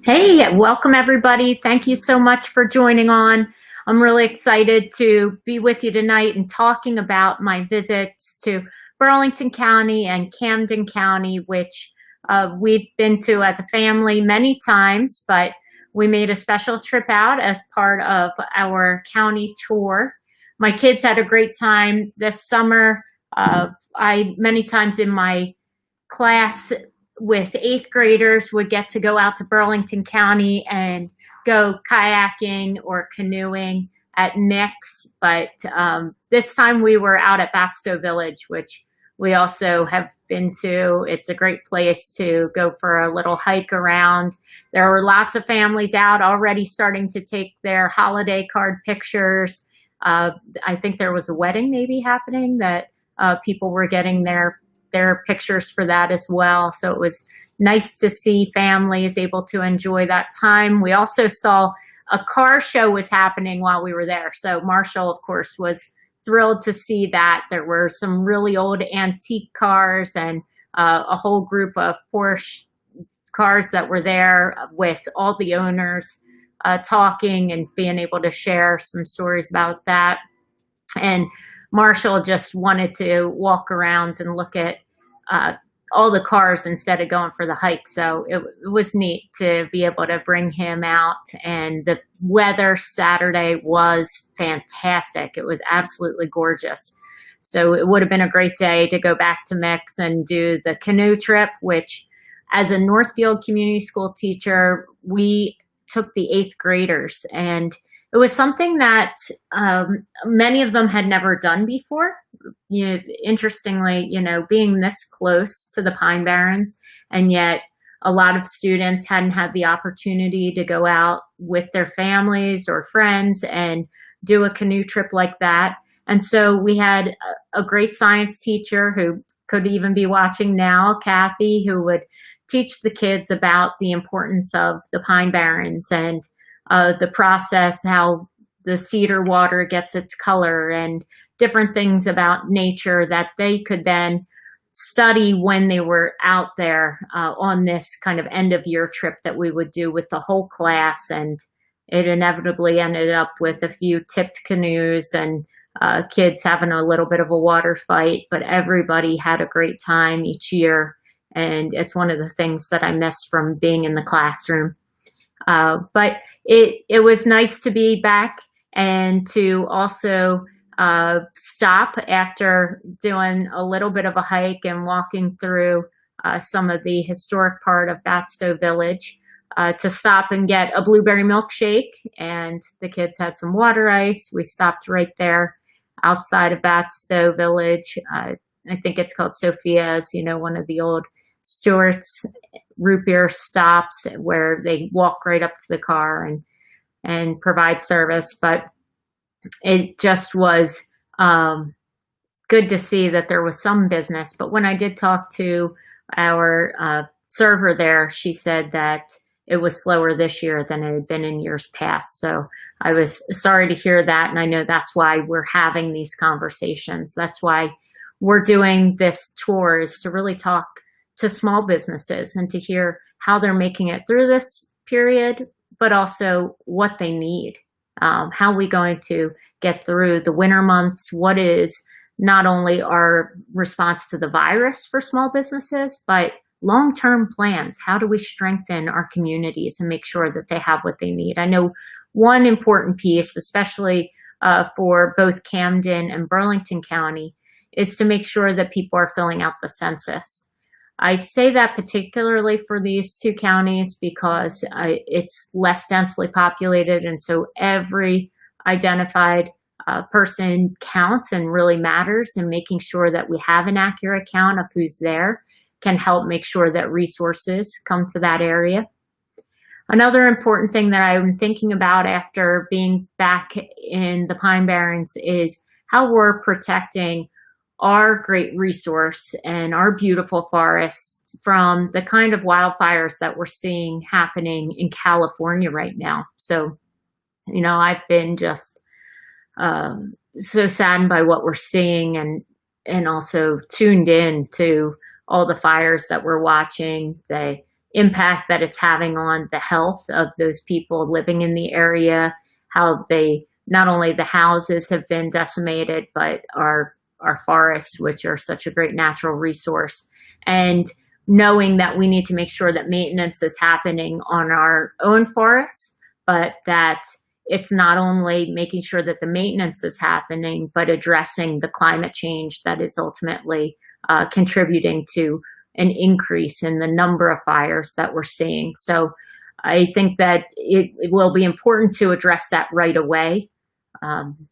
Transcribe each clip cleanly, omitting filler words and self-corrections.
Hey, welcome everybody. Thank you so much for joining on. I'm really excited to be with you tonight and talking about my visits to Burlington County and Camden County, which we've been to as a family many times, but we made a special trip out as part of our county tour. My kids had a great time this summer. I many times in my class with eighth graders would get to go out to Burlington County and go kayaking or canoeing at Nick's. But this time we were out at Batstow Village, which we also have been to. It's a great place to go for a little hike around. There were lots of families out already starting to take their holiday card pictures. I think there was a wedding maybe happening that people were getting their pictures for that as well. So it was nice to see families able to enjoy that time. We also saw a car show was happening while we were there. So Marshall, of course, was thrilled to see that. There were some really old antique cars and a whole group of Porsche cars that were there with all the owners talking and being able to share some stories about that. And Marshall just wanted to walk around and look at all the cars instead of going for the hike. So it was neat to be able to bring him out. And the weather Saturday was fantastic. It was absolutely gorgeous. So it would have been a great day to go back to Mix and do the canoe trip, which as a Northfield community school teacher, we took the eighth graders, and it was something that many of them had never done before. Interestingly, being this close to the Pine Barrens, and yet a lot of students hadn't had the opportunity to go out with their families or friends and do a canoe trip like that. And so we had a great science teacher who could even be watching now, Kathy, who would teach the kids about the importance of the Pine Barrens and the process, how the cedar water gets its color, and different things about nature that they could then study when they were out there on this kind of end of year trip that we would do with the whole class. And it inevitably ended up with a few tipped canoes and kids having a little bit of a water fight, but everybody had a great time each year. And it's one of the things that I miss from being in the classroom. But it was nice to be back and to also stop after doing a little bit of a hike and walking through some of the historic part of Batstow Village to stop and get a blueberry milkshake. And the kids had some water ice. We stopped right there outside of Batstow Village. I think it's called Sophia's, one of the old Stewart's root beer stops where they walk right up to the car and provide service. But it just was good to see that there was some business. But when I did talk to our server there, she said that it was slower this year than it had been in years past. So I was sorry to hear that. And I know that's why we're having these conversations. That's why we're doing this tour, is to really talk to small businesses and to hear how they're making it through this period, but also what they need. How are we going to get through the winter months? What is not only our response to the virus for small businesses, but long-term plans? How do we strengthen our communities and make sure that they have what they need? I know one important piece, especially for both Camden and Burlington County, is to make sure that people are filling out the census. I say that particularly for these two counties because it's less densely populated, and so every identified person counts and really matters, and making sure that we have an accurate count of who's there can help make sure that resources come to that area. Another important thing that I'm thinking about after being back in the Pine Barrens is how we're protecting our great resource and our beautiful forests from the kind of wildfires that we're seeing happening in California right now. So, I've been just so saddened by what we're seeing, and also tuned in to all the fires that we're watching, the impact that it's having on the health of those people living in the area, how they, not only the houses have been decimated, but our forests, which are such a great natural resource. And knowing that we need to make sure that maintenance is happening on our own forests, but that it's not only making sure that the maintenance is happening, but addressing the climate change that is ultimately contributing to an increase in the number of fires that we're seeing. So I think that it will be important to address that right away.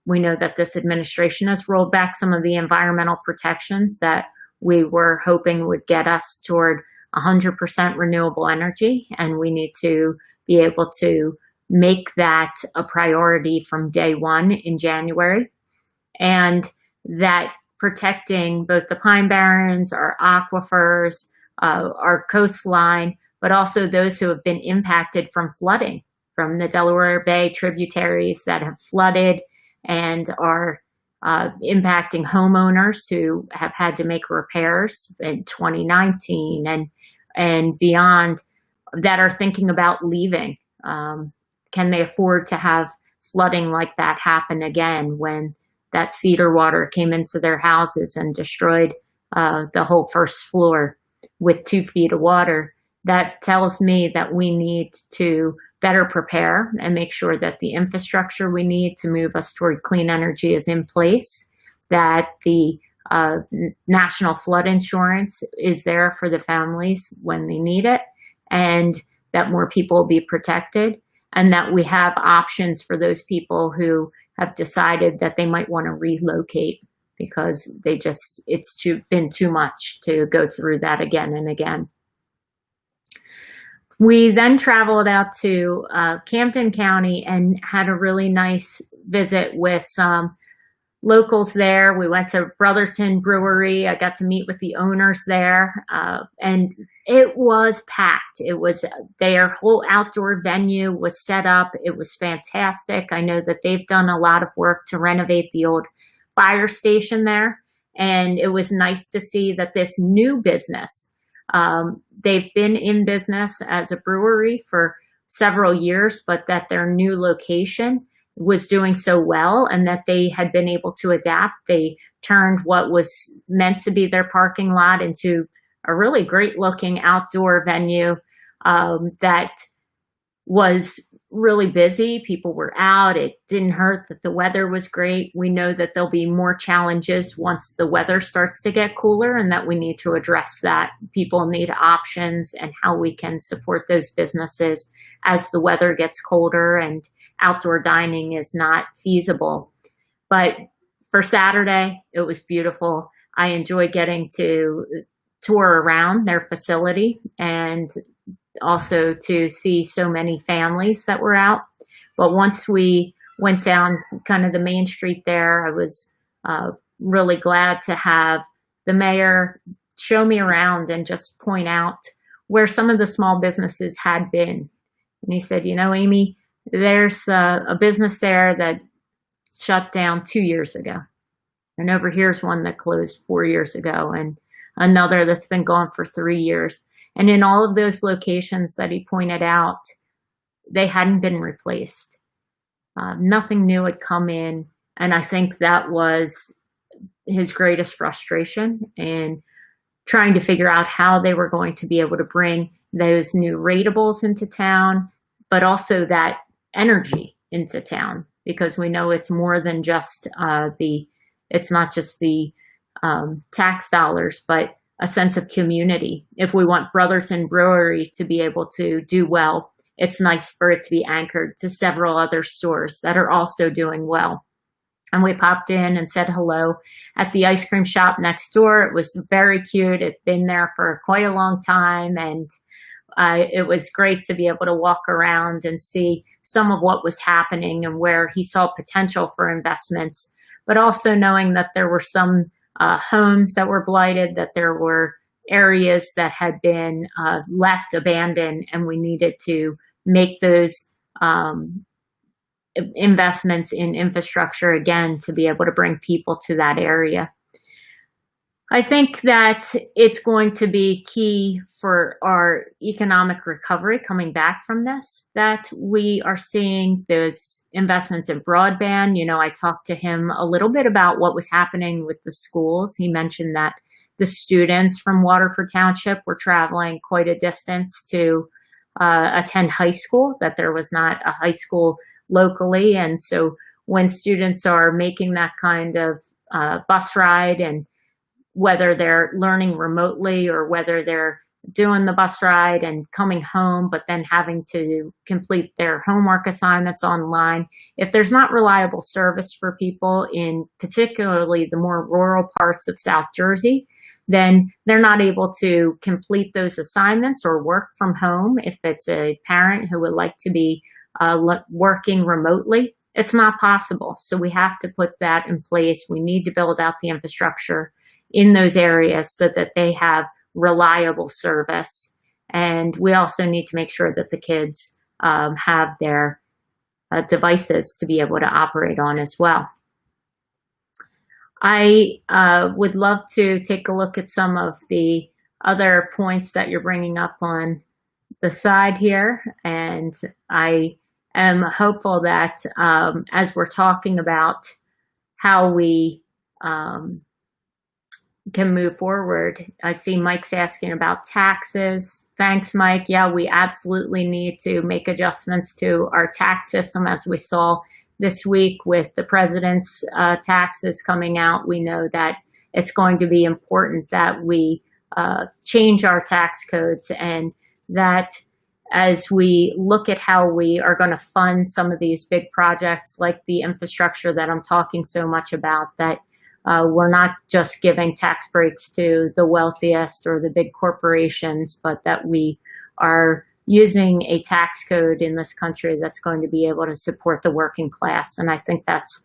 We know that this administration has rolled back some of the environmental protections that we were hoping would get us toward 100% renewable energy, and we need to be able to make that a priority from day one in January. And that protecting both the Pine Barrens, our aquifers, our coastline, but also those who have been impacted from flooding, from the Delaware Bay tributaries that have flooded and are impacting homeowners who have had to make repairs in 2019 and beyond, that are thinking about leaving. Can they afford to have flooding like that happen again when that cedar water came into their houses and destroyed the whole first floor with 2 feet of water? That tells me that we need to better prepare and make sure that the infrastructure we need to move us toward clean energy is in place, that the national flood insurance is there for the families when they need it, and that more people will be protected, and that we have options for those people who have decided that they might want to relocate because it's been too much to go through that again and again. We then traveled out to Camden County and had a really nice visit with some locals there. We went to Brotherton Brewery. I got to meet with the owners there, and it was packed. It was their whole outdoor venue was set up. It was fantastic. I know that they've done a lot of work to renovate the old fire station there, and it was nice to see that this new business, they've been in business as a brewery for several years, but that their new location was doing so well and that they had been able to adapt. They turned what was meant to be their parking lot into a really great looking outdoor venue that was really busy. People were out. It didn't hurt that the weather was great. We know that there'll be more challenges once the weather starts to get cooler, and that we need to address that. People need options and how we can support those businesses as the weather gets colder and outdoor dining is not feasible. But for Saturday, it was beautiful. I enjoyed getting to tour around their facility and also to see so many families that were out. But once we went down kind of the main street there, I was really glad to have the mayor show me around and just point out where some of the small businesses had been. And he said, Amy, there's a business there that shut down 2 years ago. And over here's one that closed 4 years ago, and another that's been gone for 3 years. And in all of those locations that he pointed out, they hadn't been replaced. Nothing new had come in. And I think that was his greatest frustration in trying to figure out how they were going to be able to bring those new ratables into town, but also that energy into town, because we know it's more than just it's not just the tax dollars, but a sense of community. If we want Brotherton Brewery to be able to do well, it's nice for it to be anchored to several other stores that are also doing well. And we popped in and said hello at the ice cream shop next door. It was very cute. It'd been there for quite a long time. And it was great to be able to walk around and see some of what was happening and where he saw potential for investments, but also knowing that there were some homes that were blighted, that there were areas that had been left abandoned, and we needed to make those investments in infrastructure again to be able to bring people to that area. I think that it's going to be key for our economic recovery coming back from this, that we are seeing those investments in broadband. You know, I talked to him a little bit about what was happening with the schools. He mentioned that the students from Waterford Township were traveling quite a distance to attend high school, that there was not a high school locally. And so when students are making that kind of bus ride, and whether they're learning remotely or whether they're doing the bus ride and coming home, but then having to complete their homework assignments online. If there's not reliable service for people in particularly the more rural parts of South Jersey, then they're not able to complete those assignments or work from home. If it's a parent who would like to be working remotely, it's not possible. So we have to put that in place. We need to build out the infrastructure in those areas so that they have reliable service. And we also need to make sure that the kids have their devices to be able to operate on as well. I would love to take a look at some of the other points that you're bringing up on the side here. And I am hopeful that as we're talking about how we can move forward. I see Mike's asking about taxes. Thanks, Mike. Yeah, we absolutely need to make adjustments to our tax system, as we saw this week with the president's taxes coming out. We know that it's going to be important that we change our tax codes, and that as we look at how we are going to fund some of these big projects like the infrastructure that I'm talking so much about, that we're not just giving tax breaks to the wealthiest or the big corporations, but that we are using a tax code in this country that's going to be able to support the working class. And I think that's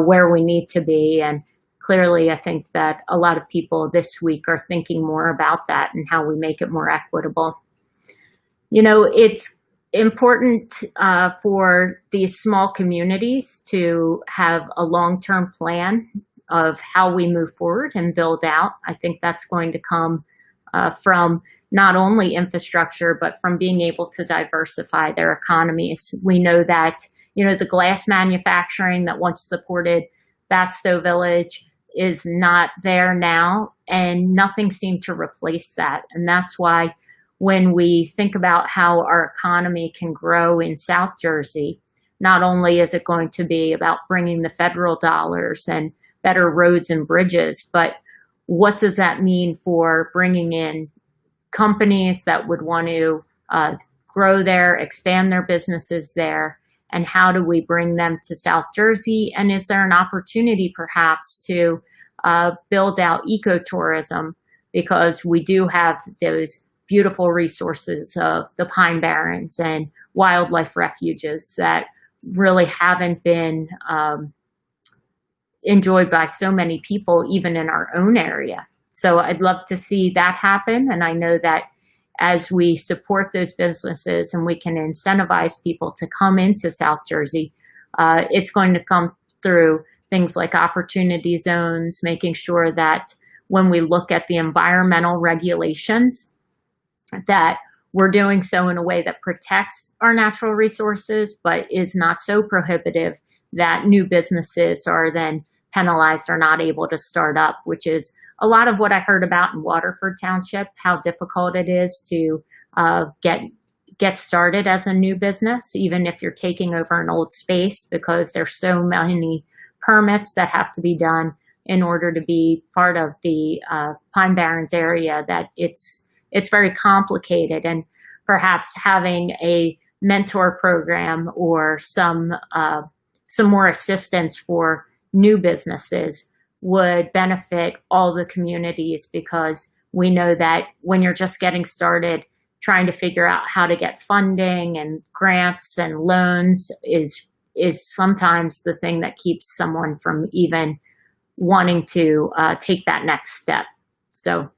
where we need to be. And clearly, I think that a lot of people this week are thinking more about that and how we make it more equitable. You know, it's important for these small communities to have a long-term plan of how we move forward and build out. I think that's going to come from not only infrastructure, but from being able to diversify their economies. We know that, you know, the glass manufacturing that once supported Batstow Village is not there now, and nothing seemed to replace that. And that's why when we think about how our economy can grow in South Jersey, not only is it going to be about bringing the federal dollars and better roads and bridges, but what does that mean for bringing in companies that would want to grow there, expand their businesses there, and how do we bring them to South Jersey? And is there an opportunity perhaps to build out ecotourism, because we do have those beautiful resources of the Pine Barrens and wildlife refuges that really haven't been enjoyed by so many people, even in our own area. So I'd love to see that happen. And I know that as we support those businesses and we can incentivize people to come into South Jersey, it's going to come through things like opportunity zones, making sure that when we look at the environmental regulations, that we're doing so in a way that protects our natural resources, but is not so prohibitive that new businesses are then penalized or not able to start up, which is a lot of what I heard about in Waterford Township, how difficult it is to get started as a new business, even if you're taking over an old space, because there's so many permits that have to be done in order to be part of the Pine Barrens area, that it's very complicated. And perhaps having a mentor program or some more assistance for new businesses would benefit all the communities, because we know that when you're just getting started, trying to figure out how to get funding and grants and loans is sometimes the thing that keeps someone from even wanting to take that next step. So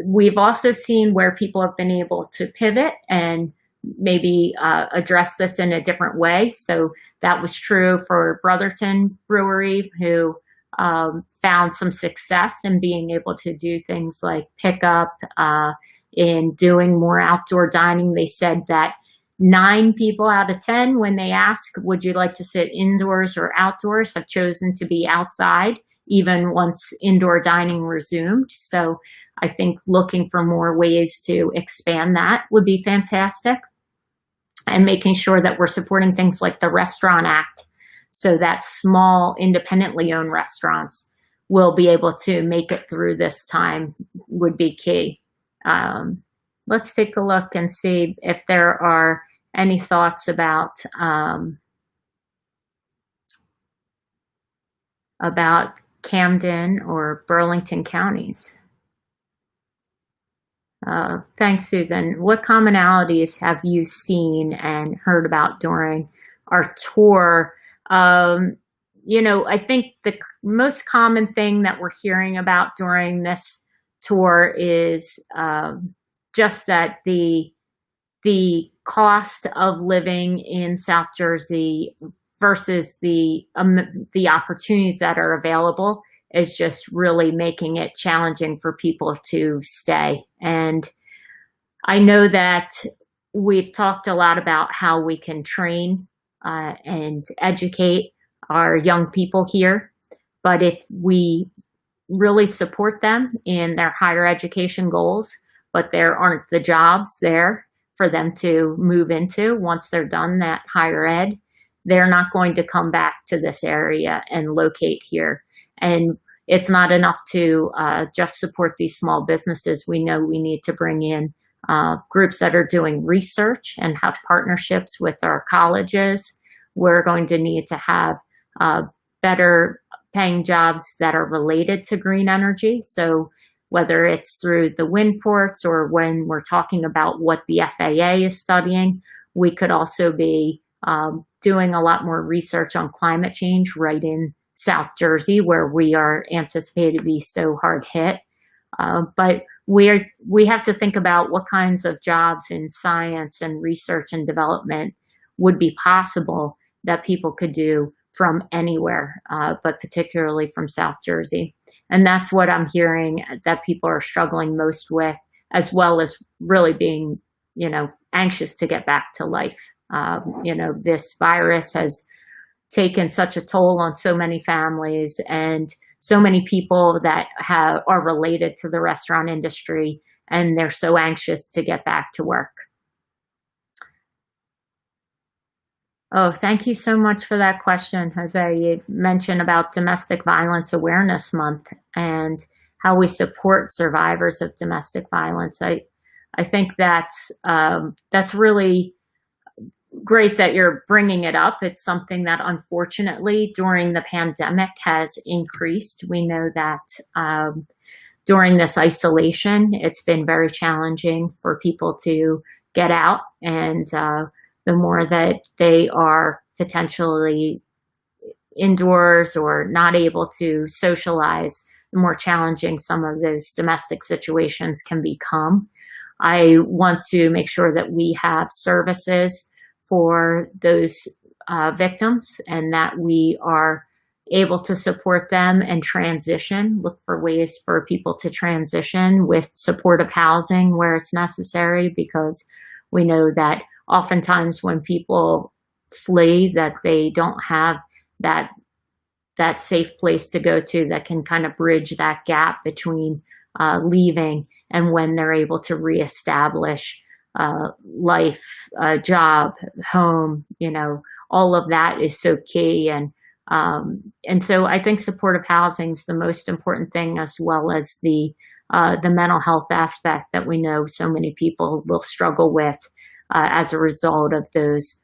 we've also seen where people have been able to pivot and maybe address this in a different way. So that was true for Brotherton Brewery, who found some success in being able to do things like pickup, in doing more outdoor dining. They said that 9 people out of 10, when they ask, would you like to sit indoors or outdoors, have chosen to be outside, even once indoor dining resumed. So I think looking for more ways to expand that would be fantastic. And making sure that we're supporting things like the Restaurant Act, so that small independently owned restaurants will be able to make it through this time would be key. Let's take a look and see if there are any thoughts about Camden or Burlington counties. Thanks, Susan. What commonalities have you seen and heard about during our tour? I think the most common thing that we're hearing about during this tour is just that the cost of living in South Jersey versus the opportunities that are available is just really making it challenging for people to stay. And I know that we've talked a lot about how we can train and educate our young people here, but if we really support them in their higher education goals, but there aren't the jobs there for them to move into once they're done that higher ed, they're not going to come back to this area and locate here. And it's not enough to just support these small businesses. We know we need to bring in groups that are doing research and have partnerships with our colleges. We're going to need to have better paying jobs that are related to green energy. So whether it's through the wind ports or when we're talking about what the FAA is studying, we could also be doing a lot more research on climate change right in South Jersey, where we are anticipated to be so hard hit. But we have to think about what kinds of jobs in science and research and development would be possible that people could do from anywhere, but particularly from South Jersey. And that's what I'm hearing that people are struggling most with, as well as really being, anxious to get back to life. This virus has taken such a toll on so many families and so many people that are related to the restaurant industry, and they're so anxious to get back to work. Oh, thank you so much for that question, Jose. You mentioned about Domestic Violence Awareness Month and how we support survivors of domestic violence. I think that's really great that you're bringing it up. It's something that unfortunately during the pandemic has increased. We know that during this isolation, it's been very challenging for people to get out, and the more that they are potentially indoors or not able to socialize, the more challenging some of those domestic situations can become. I want to make sure that we have services for those victims and that we are able to support them and transition, look for ways for people to transition with supportive housing where it's necessary, because we know that oftentimes when people flee, that they don't have that safe place to go to that can kind of bridge that gap between leaving and when they're able to reestablish life, job, home. All of that is so key. And so I think supportive housing is the most important thing, as well as the mental health aspect that we know so many people will struggle with as a result of those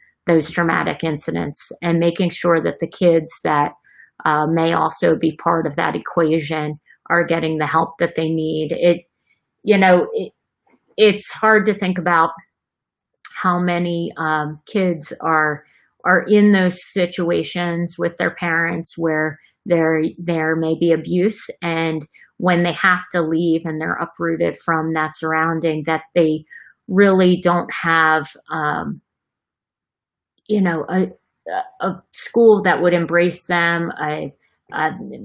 traumatic incidents, and making sure that the kids that may also be part of that equation are getting the help that they need. It's hard to think about how many kids are in those situations with their parents where there may be abuse, and when they have to leave and they're uprooted from that surrounding, that they really don't have a school that would embrace them, a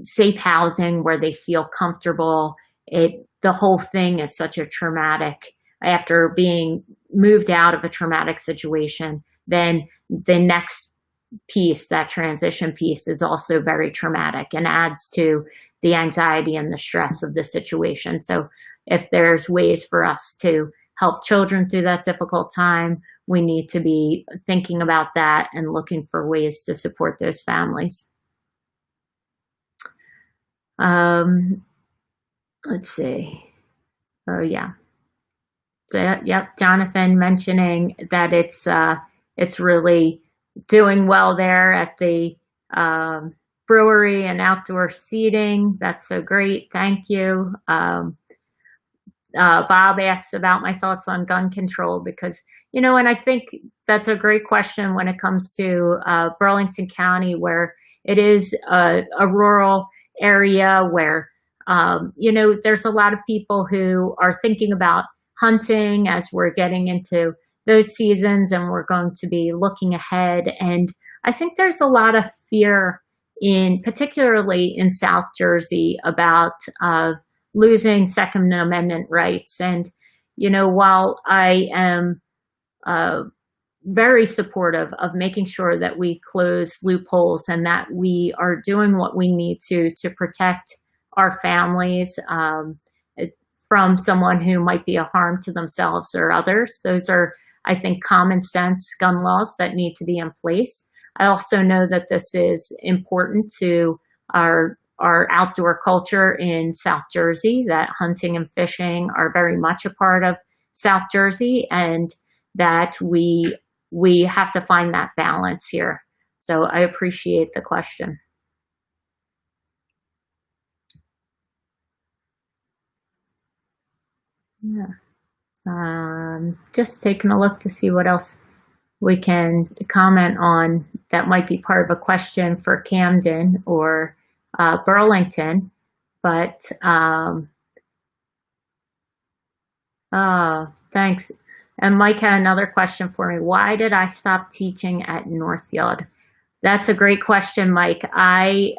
safe housing where they feel comfortable. The whole thing is such a traumatic, after being moved out of a traumatic situation, then the next piece, that transition piece, is also very traumatic and adds to the anxiety and the stress of the situation. So if there's ways for us to help children through that difficult time, we need to be thinking about that and looking for ways to support those families. Let's see. Oh yeah. Yep. Jonathan mentioning that it's really doing well there at the brewery and outdoor seating. That's so great. Thank you. Bob asked about my thoughts on gun control because, and I think that's a great question when it comes to Burlington County, where it is a rural area where, there's a lot of people who are thinking about hunting as we're getting into those seasons and we're going to be looking ahead. And I think there's a lot of fear particularly in South Jersey about losing Second Amendment rights. And, while I am very supportive of making sure that we close loopholes and that we are doing what we need to protect our families from someone who might be a harm to themselves or others. Those are, I think, common sense gun laws that need to be in place. I also know that this is important to our outdoor culture in South Jersey, that hunting and fishing are very much a part of South Jersey, and that we have to find that balance here. So I appreciate the question. Yeah. Just taking a look to see what else we can comment on that might be part of a question for Camden or Burlington. But thanks. And Mike had another question for me. Why did I stop teaching at Northfield? That's a great question, Mike. I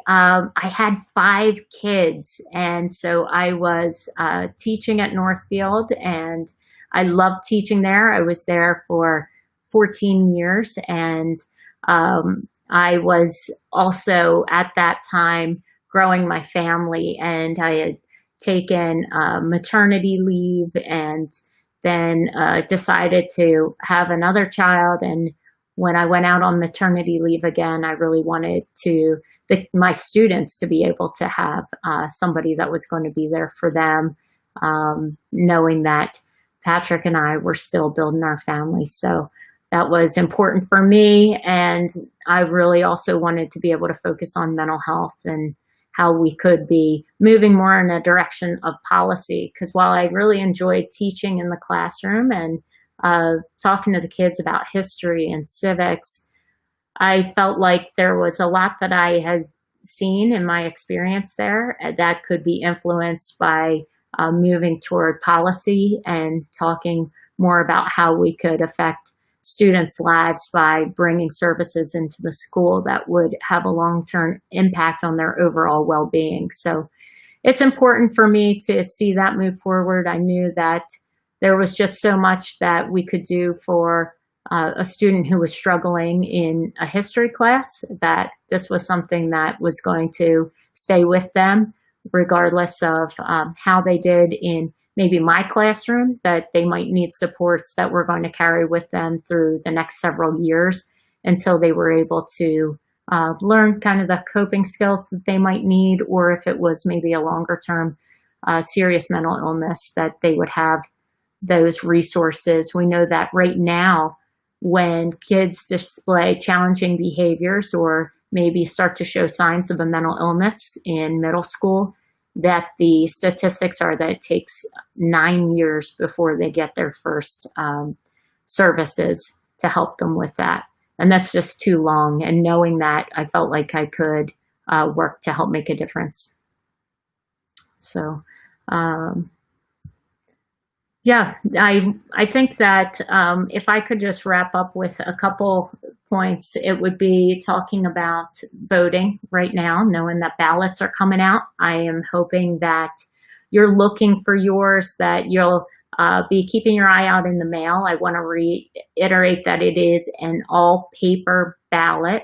had 5 kids, and so I was teaching at Northfield, and I loved teaching there. I was there for 14 years, and I was also at that time growing my family, and I had taken maternity leave and then decided to have another child. And when I went out on maternity leave again, I really wanted my students to be able to have somebody that was going to be there for them, knowing that Patrick and I were still building our family. So that was important for me. And I really also wanted to be able to focus on mental health and how we could be moving more in a direction of policy. Because while I really enjoyed teaching in the classroom and talking to the kids about history and civics, I felt like there was a lot that I had seen in my experience there that could be influenced by moving toward policy and talking more about how we could affect students' lives by bringing services into the school that would have a long-term impact on their overall well-being. So it's important for me to see that move forward. I knew that there was just so much that we could do for a student who was struggling in a history class, that this was something that was going to stay with them regardless of how they did in maybe my classroom, that they might need supports that we're going to carry with them through the next several years until they were able to learn kind of the coping skills that they might need, or if it was maybe a longer term serious mental illness, that they would have those resources. We know that right now, when kids display challenging behaviors or maybe start to show signs of a mental illness in middle school, that the statistics are that it takes 9 years before they get their first services to help them with that. And that's just too long. And knowing that, I felt like I could work to help make a difference. So, Yeah, I think that if I could just wrap up with a couple points, it would be talking about voting right now, knowing that ballots are coming out. I am hoping that you're looking for yours, that you'll be keeping your eye out in the mail. I want to reiterate that it is an all paper ballot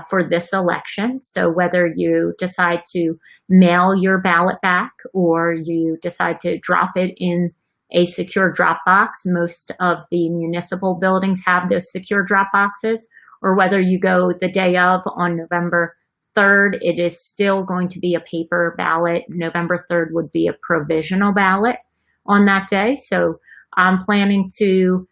for this election. So whether you decide to mail your ballot back or you decide to drop it in a secure drop box, most of the municipal buildings have those secure drop boxes, or whether you go the day of on November 3rd, it is still going to be a paper ballot. November 3rd would be a provisional ballot on that day. So I'm planning to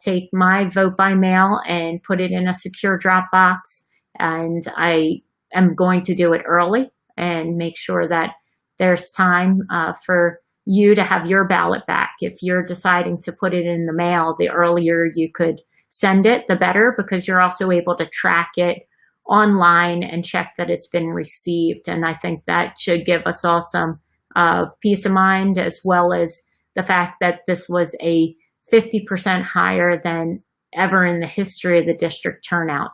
take my vote by mail and put it in a secure drop box. And I am going to do it early and make sure that there's time for you to have your ballot back. If you're deciding to put it in the mail, the earlier you could send it, the better, because you're also able to track it online and check that it's been received. And I think that should give us all some peace of mind, as well as the fact that this was a 50% higher than ever in the history of the district turnout.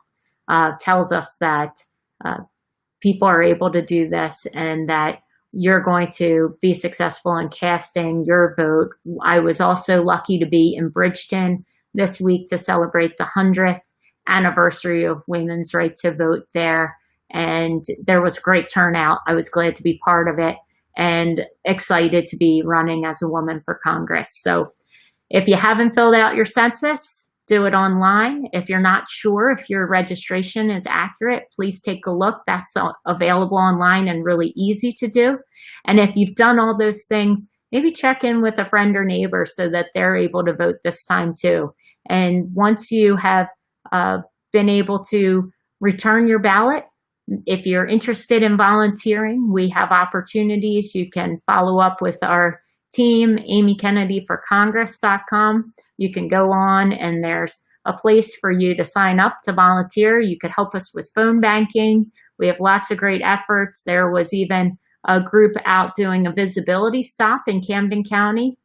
Tells us that people are able to do this and that you're going to be successful in casting your vote. I was also lucky to be in Bridgeton this week to celebrate the 100th anniversary of women's right to vote there. And there was great turnout. I was glad to be part of it and excited to be running as a woman for Congress. So if you haven't filled out your census, do it online. If you're not sure if your registration is accurate, please take a look. That's available online and really easy to do. And if you've done all those things, maybe check in with a friend or neighbor so that they're able to vote this time too. And once you have been able to return your ballot, if you're interested in volunteering, we have opportunities. You can follow up with our team, amykennedyforcongress.com. You can go on and there's a place for you to sign up to volunteer. You could help us with phone banking. We have lots of great efforts. There was even a group out doing a visibility stop in Camden County.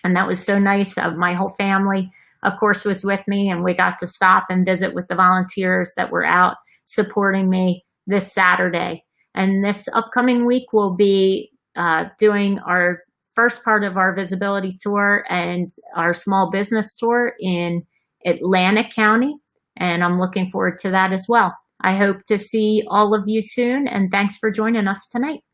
And that was so nice. My whole family, of course, was with me, and we got to stop and visit with the volunteers that were out supporting me this Saturday. And this upcoming week, we'll be doing our first part of our visibility tour and our small business tour in Atlantic County. And I'm looking forward to that as well. I hope to see all of you soon, and thanks for joining us tonight.